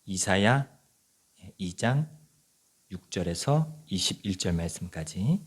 이사야 2장 6절에서 21절 말씀까지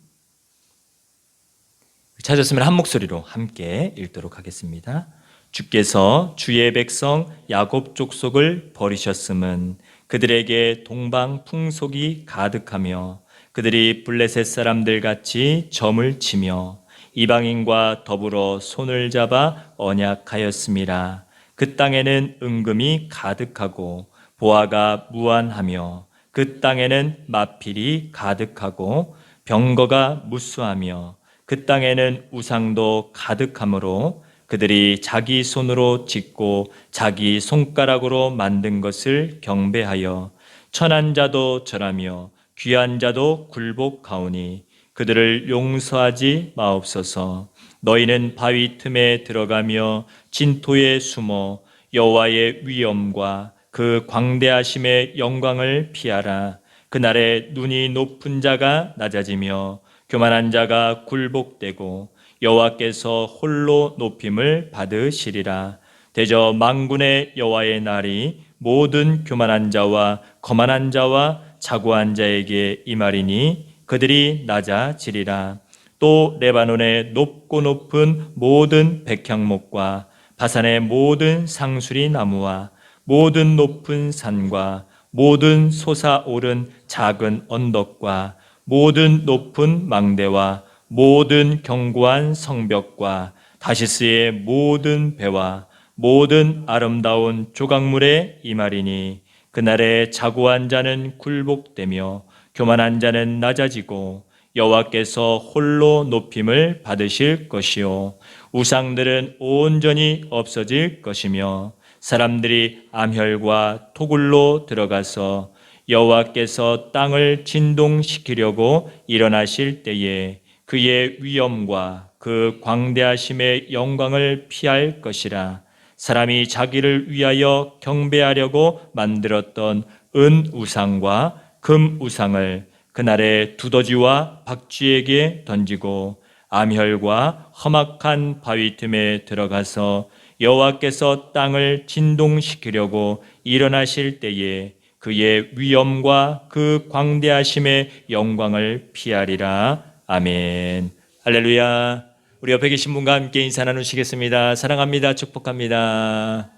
찾았으면 한 목소리로 함께 읽도록 하겠습니다. 주께서 주의 백성 야곱 족속을 버리셨음은 그들에게 동방 풍속이 가득하며 그들이 블레셋 사람들 같이 점을 치며 이방인과 더불어 손을 잡아 언약하였음이라. 그 땅에는 은금이 가득하고 보화가 무한하며 그 땅에는 마필이 가득하고 병거가 무수하며 그 땅에는 우상도 가득하므로 그들이 자기 손으로 짓고 자기 손가락으로 만든 것을 경배하여 천한 자도 절하며 귀한 자도 굴복하오니 그들을 용서하지 마옵소서. 너희는 바위 틈에 들어가며 진토에 숨어 여호와의 위엄과 그 광대하심의 영광을 피하라. 그날에 눈이 높은 자가 낮아지며 교만한 자가 굴복되고 여호와께서 홀로 높임을 받으시리라. 대저 만군의 여호와의 날이 모든 교만한 자와 거만한 자와 자고한 자에게 임하리니 그들이 낮아지리라. 또 레바논의 높고 높은 모든 백향목과 바산의 모든 상수리 나무와 모든 높은 산과 모든 솟아오른 작은 언덕과 모든 높은 망대와 모든 견고한 성벽과 다시스의 모든 배와 모든 아름다운 조각물에 임하리니 그날에 자고한 자는 굴복되며 교만한 자는 낮아지고 여호와께서 홀로 높임을 받으실 것이요 우상들은 온전히 없어질 것이며 사람들이 암혈과 토굴로 들어가서 여호와께서 땅을 진동시키려고 일어나실 때에 그의 위엄과 그 광대하심의 영광을 피할 것이라. 사람이 자기를 위하여 경배하려고 만들었던 은 우상과 금 우상을 그날에 두더지와 박쥐에게 던지고 암혈과 험악한 바위 틈에 들어가서 여호와께서 땅을 진동시키려고 일어나실 때에 그의 위엄과 그 광대하심의 영광을 피하리라. 아멘. 할렐루야. 우리 옆에 계신 분과 함께 인사 나누시겠습니다. 사랑합니다. 축복합니다.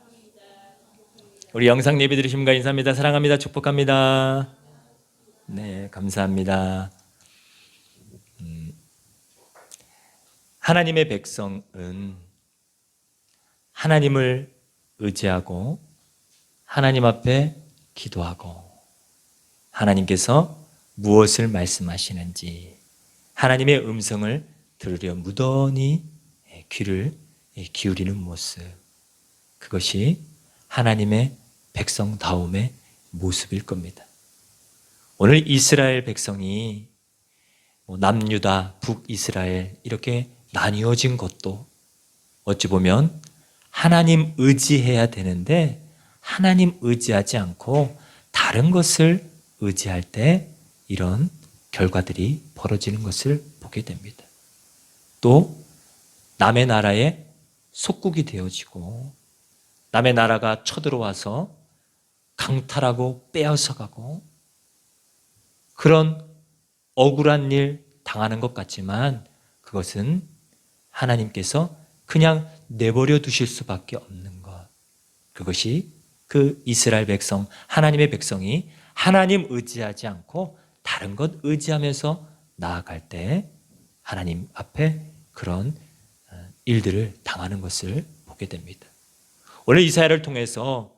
우리 영상 예배 드리신 분과 인사합니다. 사랑합니다. 축복합니다. 네, 감사합니다. 하나님의 백성은 하나님을 의지하고 하나님 앞에 기도하고 하나님께서 무엇을 말씀하시는지 하나님의 음성을 들으려 무던히 귀를 기울이는 모습, 그것이 하나님의 백성다움의 모습일 겁니다. 오늘 이스라엘 백성이 남유다, 북이스라엘 이렇게 나뉘어진 것도 어찌 보면 하나님 의지해야 되는데 하나님 의지하지 않고 다른 것을 의지할 때 이런 결과들이 벌어지는 것을 보게 됩니다. 또 남의 나라에 속국이 되어지고 남의 나라가 쳐들어와서 강탈하고 빼앗아가고 그런 억울한 일 당하는 것 같지만 그것은 하나님께서 그냥 내버려 두실 수밖에 없는 것. 그것이 그 이스라엘 백성, 하나님의 백성이 하나님 의지하지 않고 다른 것 의지하면서 나아갈 때 하나님 앞에 그런 일들을 당하는 것을 보게 됩니다. 오늘 이사야를 통해서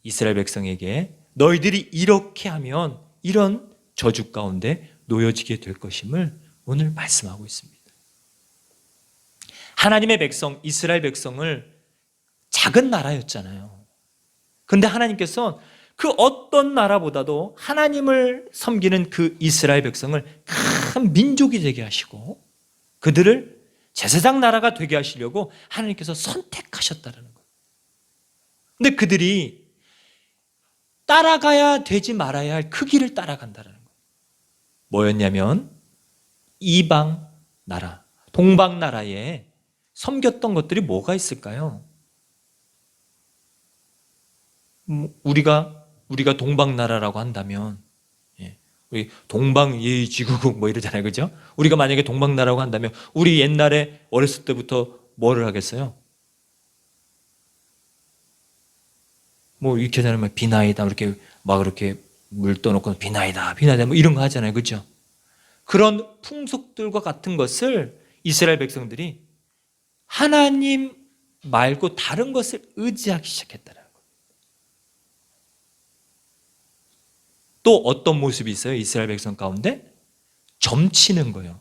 이스라엘 백성에게 너희들이 이렇게 하면 이런 저주 가운데 놓여지게 될 것임을 오늘 말씀하고 있습니다. 하나님의 백성, 이스라엘 백성을 작은 나라였잖아요. 그런데 하나님께서 그 어떤 나라보다도 하나님을 섬기는 그 이스라엘 백성을 큰 민족이 되게 하시고 그들을 제사장 나라가 되게 하시려고 하나님께서 선택하셨다는 거예요. 근데 그들이 따라가야 되지 말아야 할 그 길을 따라간다는 거예요. 뭐였냐면 이방 나라, 동방 나라에 섬겼던 것들이 뭐가 있을까요? 우리가 우리가 동방나라라고 한다면, 우리 동방예의지국국 뭐 이러잖아요, 그죠? 우리가 만약에 동방나라라고 한다면 우리 옛날에 어렸을 때부터 뭐를 하겠어요? 뭐 이렇게 되면 비나이다 이렇게 막 이렇게 물 떠놓고 비나이다 뭐 이런 거 하잖아요, 그죠? 그런 풍속들과 같은 것을 이스라엘 백성들이 하나님 말고 다른 것을 의지하기 시작했다는 거예요. 또 어떤 모습이 있어요? 이스라엘 백성 가운데 점치는 거예요.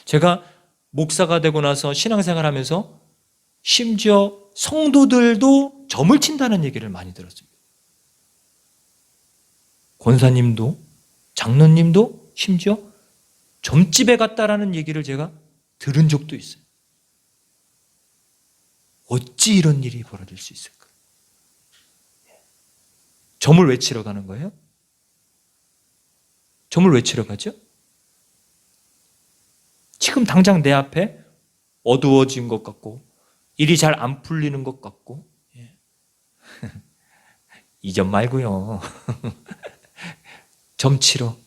제가 목사가 되고 나서 신앙생활하면서 심지어 성도들도 점을 친다는 얘기를 많이 들었습니다. 권사님도 장로님도 심지어 점집에 갔다라는 얘기를 제가 들은 적도 있어요. 어찌 이런 일이 벌어질 수 있을까? 점을 왜 치러 가는 거예요? 점을 왜 치러 가죠? 지금 당장 내 앞에 어두워진 것 같고 일이 잘 안 풀리는 것 같고 이 점 말고요. 점 치러.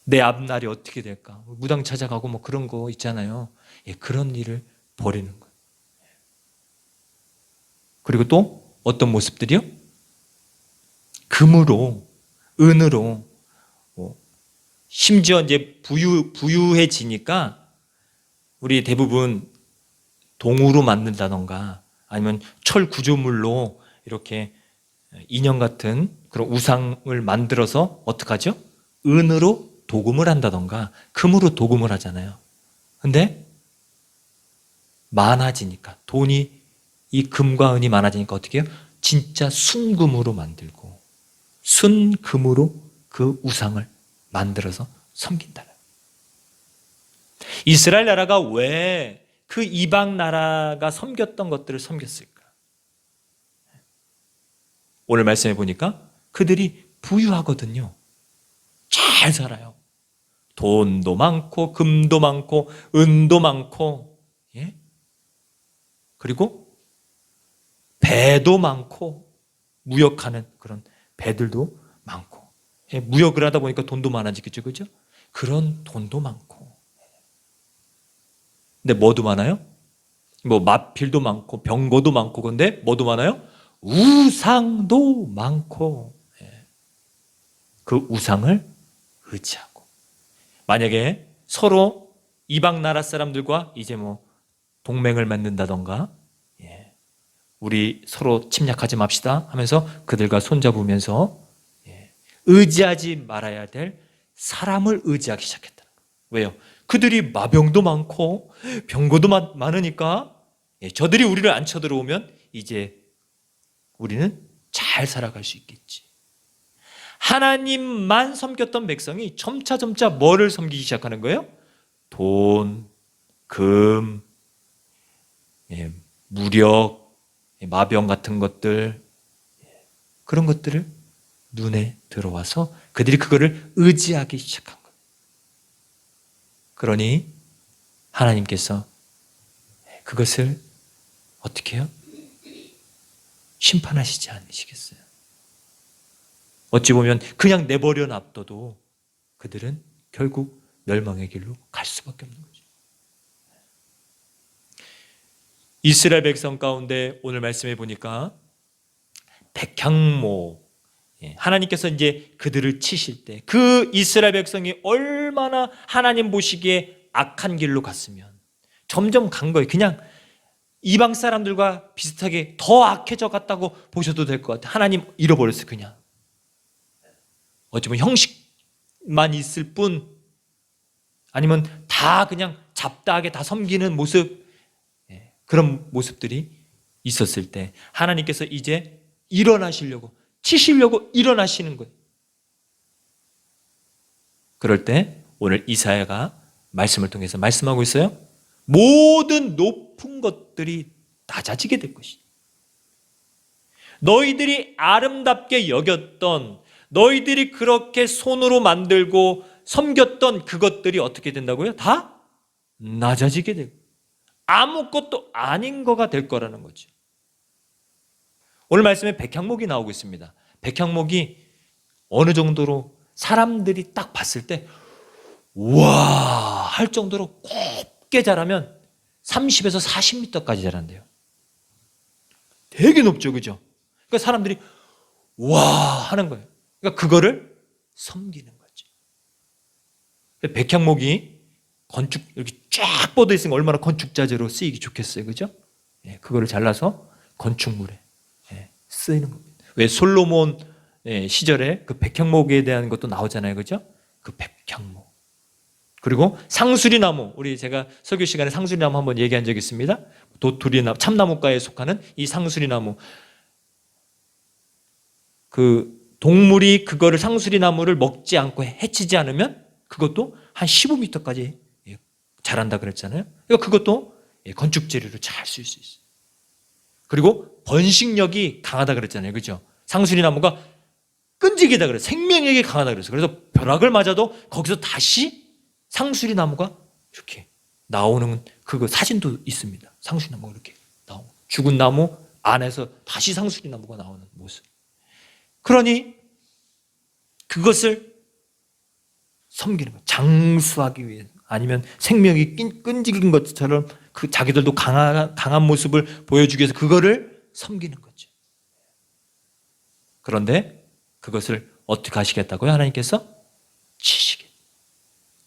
내 앞날이 어떻게 될까? 무당 찾아가고 뭐 그런 거 있잖아요. 그런 일을 벌이는 거예요. 그리고 또 어떤 모습들이요? 금으로, 은으로, 심지어 이제 부유해지니까 우리 대부분 동으로 만든다던가 아니면 철 구조물로 이렇게 인형 같은 그런 우상을 만들어서 어떡하죠? 은으로 도금을 한다던가 금으로 도금을 하잖아요. 근데 많아지니까 돈이 이 금과 은이 많아지니까 어떻게 해요? 진짜 순금으로 만들고 순금으로 그 우상을 만들어서 섬긴다는 거예요. 이스라엘 나라가 왜 그 이방 나라가 섬겼던 것들을 섬겼을까? 오늘 말씀해 보니까 그들이 부유하거든요. 잘 살아요. 돈도 많고 금도 많고 은도 많고 그리고 배도 많고 무역하는 그런 배들도 많고 무역을 하다 보니까 돈도 많아지겠죠, 그죠? 그런 돈도 많고 근데 뭐도 많아요? 뭐 마필도 많고 병거도 많고 근데 뭐도 많아요? 우상도 많고 그 우상을 의지하고 만약에 서로 이방 나라 사람들과 이제 뭐 동맹을 맺는다던가 우리 서로 침략하지 맙시다 하면서 그들과 손잡으면서 의지하지 말아야 될 사람을 의지하기 시작했다는 거예요. 왜요? 그들이 마병도 많고 병거도 많으니까 저들이 우리를 안 쳐들어오면 이제 우리는 잘 살아갈 수 있겠지. 하나님만 섬겼던 백성이 점차 뭐를 섬기기 시작하는 거예요? 돈, 금, 무력, 마병 같은 것들 그런 것들을 눈에 들어와서 그들이 그거를 의지하기 시작한 거예요. 그러니 하나님께서 그것을 어떻게 해요? 심판하시지 않으시겠어요? 어찌 보면 그냥 내버려 놔둬도 그들은 결국 멸망의 길로 갈 수밖에 없는 거죠. 이스라엘 백성 가운데 오늘 말씀해 보니까 백향목 하나님께서 이제 그들을 치실 때 그 이스라엘 백성이 얼마나 하나님 보시기에 악한 길로 갔으면 점점 간 거예요. 그냥 이방 사람들과 비슷하게 더 악해져 갔다고 보셔도 될 것 같아요. 하나님 잃어버렸어요. 그냥 어찌 보면 형식만 있을 뿐 아니면 다 그냥 잡다하게 다 섬기는 모습 그런 모습들이 있었을 때 하나님께서 이제 일어나시려고 치시려고 일어나시는 거예요. 그럴 때 오늘 이사야가 말씀을 통해서 말씀하고 있어요. 모든 높은 것들이 낮아지게 될 것이다. 너희들이 아름답게 여겼던 너희들이 그렇게 손으로 만들고 섬겼던 그것들이 어떻게 된다고요? 다 낮아지게 되고 아무것도 아닌 거가 될 거라는 거죠. 오늘 말씀에 백향목이 나오고 있습니다. 백향목이 어느 정도로 사람들이 딱 봤을 때 우와 할 정도로 곱게 자라면 30에서 40m까지 자란대요. 되게 높죠, 그죠? 그러니까 사람들이 와 하는 거예요. 그러니까 그거를 섬기는 거지. 백향목이 건축 이렇게 쫙 뻗어 있으니까 얼마나 건축자재로 쓰이기 좋겠어요, 그죠? 예, 그거를 잘라서 건축물에 쓰이는 겁니다. 왜 솔로몬 시절에 그 백향목에 대한 것도 나오잖아요, 그죠? 그 백향목. 그리고 상수리나무, 우리 제가 설교 시간에 상수리나무 한번 얘기한 적이 있습니다. 도토리나무, 참나무과에 속하는 이 상수리나무. 그 동물이 그거를 상수리나무를 먹지 않고 해치지 않으면 그것도 한 15m까지 자란다 그랬잖아요. 그러니까 그것도 건축 재료로 잘 쓸 수 있어요. 그리고 번식력이 강하다 그랬잖아요, 그죠? 상수리나무가 끈질기다 그래서 생명력이 강하다 그랬어요. 그래서 벼락을 맞아도 거기서 다시 상수리나무가 이렇게 나오는 그거 사진도 있습니다. 상수리나무가 이렇게 나오고 죽은 나무 안에서 다시 상수리나무가 나오는 모습. 그러니 그것을 섬기는 거예요. 장수하기 위해 아니면 생명이 끈질긴 것처럼 그 자기들도 강한 모습을 보여주기 위해서 그거를 섬기는 거죠. 그런데 그것을 어떻게 하시겠다고요? 하나님께서 치시겠다.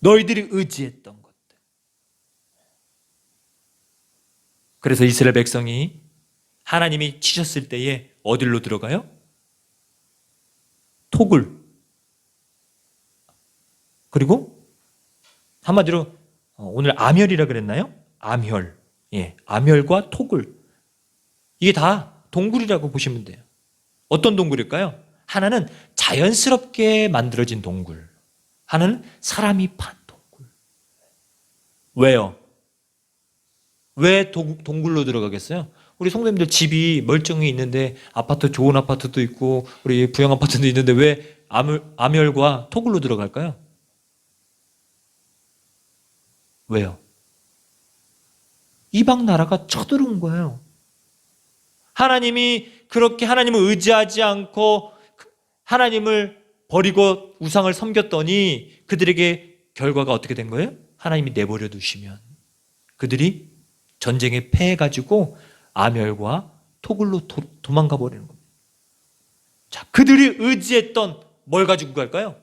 너희들이 의지했던 것들. 그래서 이스라엘 백성이 하나님이 치셨을 때에 어디로 들어가요? 토굴. 그리고 한마디로 오늘 암혈이라 그랬나요? 암혈. 예, 암혈과 토굴. 이게 다 동굴이라고 보시면 돼요. 어떤 동굴일까요? 하나는 자연스럽게 만들어진 동굴. 하나는 사람이 판 동굴. 왜요? 왜 동굴로 들어가겠어요? 우리 성도님들 집이 멀쩡히 있는데 아파트 좋은 아파트도 있고 우리 부영 아파트도 있는데 왜 암혈과 토굴로 들어갈까요? 왜요? 이방 나라가 쳐들어온 거예요. 하나님이 그렇게 하나님을 의지하지 않고 하나님을 버리고 우상을 섬겼더니 그들에게 결과가 어떻게 된 거예요? 하나님이 내버려 두시면 그들이 전쟁에 패해가지고 암혈과 토굴로 도망가 버리는 겁니다. 자, 그들이 의지했던 뭘 가지고 갈까요?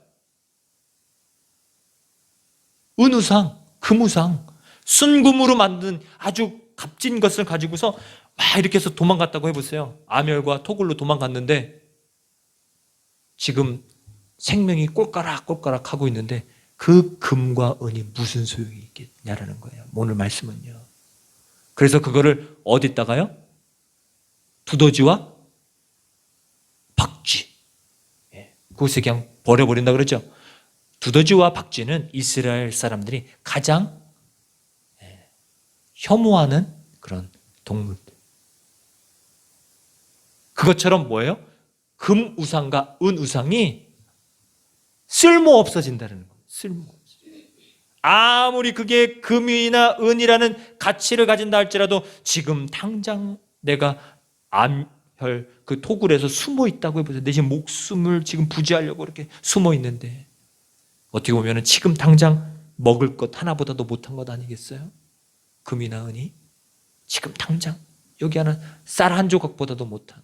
은우상, 금우상, 순금으로 만든 아주 값진 것을 가지고서 막 이렇게 해서 도망갔다고 해보세요. 암혈과 토굴로 도망갔는데 지금 생명이 꼴까락꼴까락 하고 있는데 그 금과 은이 무슨 소용이 있겠냐라는 거예요. 오늘 말씀은요. 그래서 그거를 어디다가요? 두더지와 박쥐. 그곳에 그냥 버려버린다 그러죠. 두더지와 박쥐는 이스라엘 사람들이 가장 혐오하는 그런 동물들. 그것처럼 뭐예요? 금 우상과 은 우상이 쓸모 없어진다는 겁니다. 쓸모 없어. 아무리 그게 금이나 은이라는 가치를 가진다 할지라도 지금 당장 내가 암혈 그 토굴에서 숨어 있다고 해보세요. 내 지금 목숨을 지금 부지하려고 이렇게 숨어 있는데 어떻게 보면 지금 당장 먹을 것 하나보다도 못한 것 아니겠어요? 금이나 은이 지금 당장 여기 하나 쌀 한 조각보다도 못한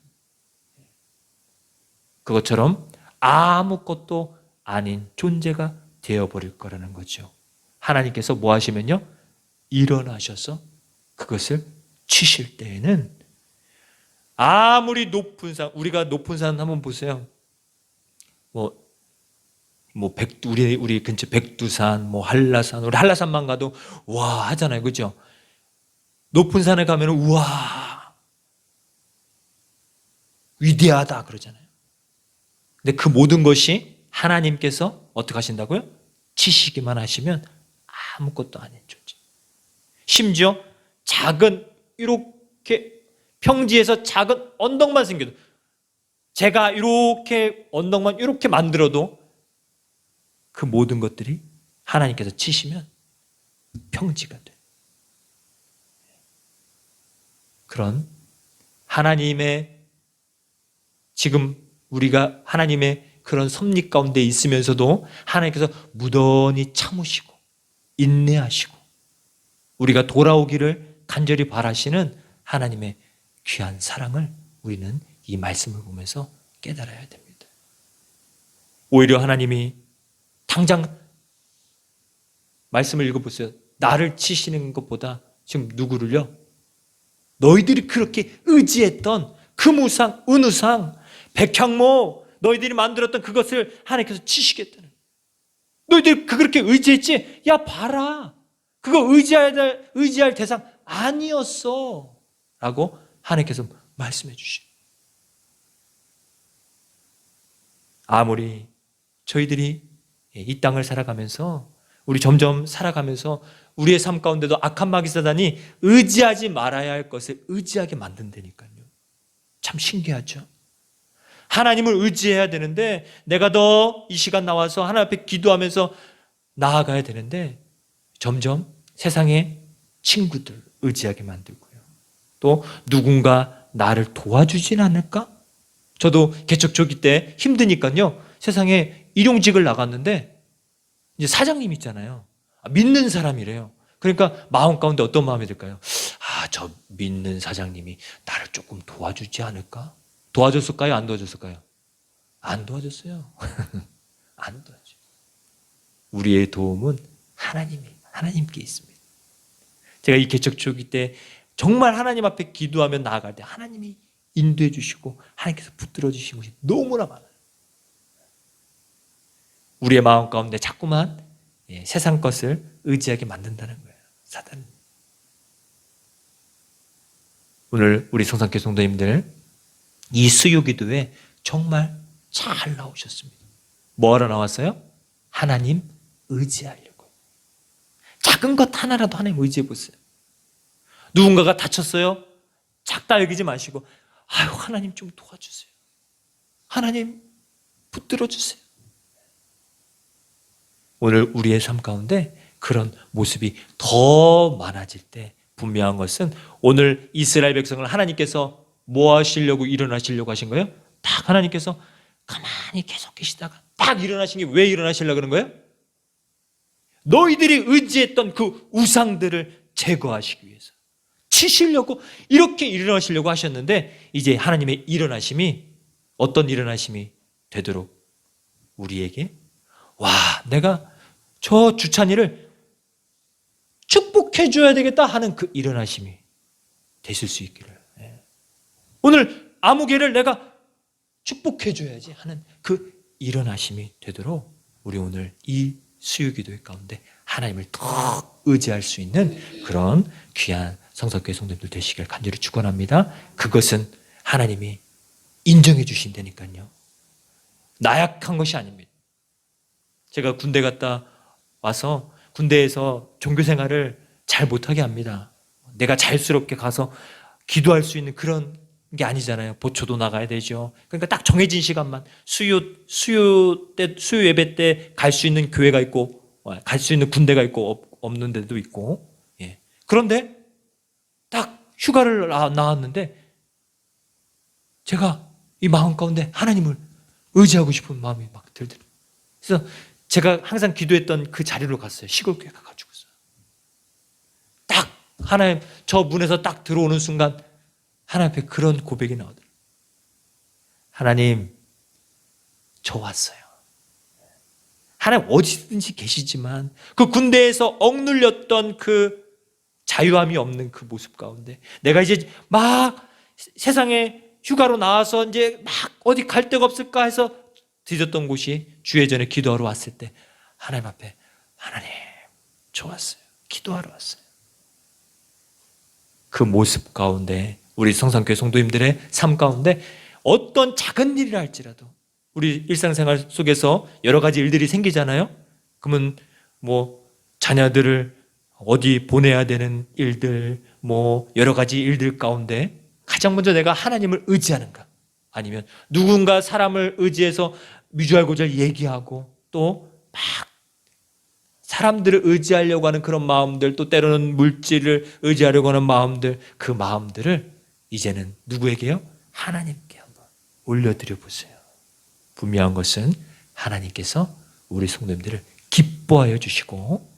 그것처럼 아무것도 아닌 존재가 되어버릴 거라는 거죠. 하나님께서 뭐 하시면요? 일어나셔서 그것을 치실 때에는 아무리 높은 산, 우리가 높은 산 한번 보세요. 우리 근처 백두산, 한라산, 우리 한라산만 가도 와 하잖아요, 그죠? 높은 산에 가면은 우와 위대하다 그러잖아요. 근데 그 모든 것이 하나님께서 어떻게 하신다고요? 치시기만 하시면 아무것도 아닌 존재. 심지어 작은 이렇게 평지에서 작은 언덕만 생겨도 제가 이렇게 언덕만 이렇게 만들어도 그 모든 것들이 하나님께서 치시면 평지가 돼요. 그런 하나님의 지금 우리가 하나님의 그런 섭리 가운데 있으면서도 하나님께서 무던히 참으시고 인내하시고 우리가 돌아오기를 간절히 바라시는 하나님의 귀한 사랑을 우리는 이 말씀을 보면서 깨달아야 됩니다. 오히려 하나님이 당장 말씀을 읽어보세요. 나를 치시는 것보다 지금 누구를요? 너희들이 그렇게 의지했던 금우상, 은우상, 백향목 너희들이 만들었던 그것을 하나님께서 치시겠다는. 너희들이 그렇게 의지했지? 야 봐라, 그거 의지할 대상 아니었어 라고 하나님께서 말씀해 주시죠. 아무리 저희들이 이 땅을 살아가면서 우리 점점 살아가면서 우리의 삶 가운데도 악한 마귀사단이 의지하지 말아야 할 것을 의지하게 만든다니까요. 참 신기하죠. 하나님을 의지해야 되는데 내가 더 이 시간 나와서 하나님 앞에 기도하면서 나아가야 되는데 점점 세상의 친구들 의지하게 만들고요. 또 누군가 나를 도와주진 않을까? 저도 개척 초기 때 힘드니까요. 세상에 일용직을 나갔는데 이제 사장님 있잖아요. 믿는 사람이래요. 그러니까 마음 가운데 어떤 마음이 들까요? 저 믿는 사장님이 나를 조금 도와주지 않을까? 도와줬을까요? 안 도와줬을까요? 안 도와줬어요. 안 도와줘요. 우리의 도움은 하나님께 있습니다. 제가 이 개척 초기 때 정말 하나님 앞에 기도하며 나아갈 때 하나님이 인도해 주시고 하나님께서 붙들어 주신 것이 너무나 많아요. 우리의 마음 가운데 자꾸만 세상 것을 의지하게 만든다는 거예요. 사단은. 오늘 우리 성산교회 성도님들 이 수요기도에 정말 잘 나오셨습니다. 뭐하러 나왔어요? 하나님 의지하려고. 작은 것 하나라도 하나님 의지해 보세요. 누군가가 다쳤어요? 작다 여기지 마시고 하나님 좀 도와주세요. 하나님 붙들어 주세요. 오늘 우리의 삶 가운데 그런 모습이 더 많아질 때 분명한 것은 오늘 이스라엘 백성을 하나님께서 뭐 하시려고 일어나시려고 하신 거예요? 딱 하나님께서 가만히 계속 계시다가 딱 일어나신 게 왜 일어나시려고 그런 거예요? 너희들이 의지했던 그 우상들을 제거하시기 위해서 치시려고 이렇게 일어나시려고 하셨는데 이제 하나님의 일어나심이 어떤 일어나심이 되도록 우리에게 내가 저 주찬이를 축복해 줘야 되겠다 하는 그 일어나심이 되실 수 있기를. 오늘 아무개를 내가 축복해 줘야지 하는 그 일어나심이 되도록 우리 오늘 이 수요기도회 가운데 하나님을 더 의지할 수 있는 그런 귀한 성서교회 성도님들 되시길 간절히 축원합니다. 그것은 하나님이 인정해 주신다니까요. 나약한 것이 아닙니다. 제가 군대 갔다 와서 군대에서 종교생활을 잘 못하게 합니다. 내가 자유스럽게 가서 기도할 수 있는 그런 게 아니잖아요. 보초도 나가야 되죠. 그러니까 딱 정해진 시간만 수요 예배 때 갈 수 있는 교회가 있고 갈 수 있는 군대가 있고 없는 데도 있고. 그런데 딱 휴가를 나왔는데 제가 이 마음 가운데 하나님을 의지하고 싶은 마음이 막 들더라고요. 그래서 제가 항상 기도했던 그 자리로 갔어요. 시골교회 가가지고서. 딱 하나님 저 문에서 딱 들어오는 순간 하나님 앞에 그런 고백이 나오더라고요. 하나님 저 왔어요. 하나님 어디든지 계시지만 그 군대에서 억눌렸던 그 자유함이 없는 그 모습 가운데 내가 이제 막 세상에 휴가로 나와서 이제 막 어디 갈 데가 없을까 해서 뒤졌던 곳이 주의 전에 기도하러 왔을 때 하나님 앞에 하나님 저 왔어요. 기도하러 왔어요. 그 모습 가운데 우리 성산교회 성도님들의 삶 가운데 어떤 작은 일이라 할지라도 우리 일상생활 속에서 여러 가지 일들이 생기잖아요. 그러면 자녀들을 어디 보내야 되는 일들 여러 가지 일들 가운데 가장 먼저 내가 하나님을 의지하는가 아니면 누군가 사람을 의지해서 미주알고잘 얘기하고 또 막 사람들을 의지하려고 하는 그런 마음들 또 때로는 물질을 의지하려고 하는 마음들 그 마음들을 이제는 누구에게요? 하나님께 한번 올려드려 보세요. 분명한 것은 하나님께서 우리 성도님들을 기뻐하여 주시고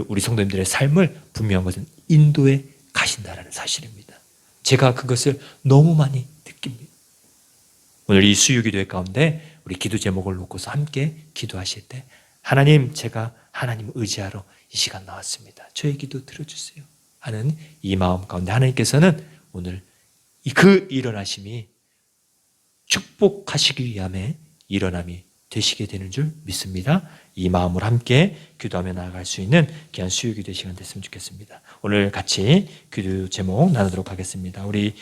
우리 성도님들의 삶을 분명한 것은 인도해 가신다라는 사실입니다. 제가 그것을 너무 많이 느낍니다. 오늘 이 수요기도회 가운데 우리 기도 제목을 놓고서 함께 기도하실 때 하나님, 제가 하나님 의지하러 이 시간 나왔습니다. 저의 기도 들어주세요 하는 이 마음 가운데 하나님께서는 오늘 그 일어나심이 축복하시기 위함에 일어남이 되시게 되는 줄 믿습니다. 이 마음으로 함께 기도하며 나아갈 수 있는 귀한 수요기도의 시간 됐으면 좋겠습니다. 오늘 같이 기도 제목 나누도록 하겠습니다. 우리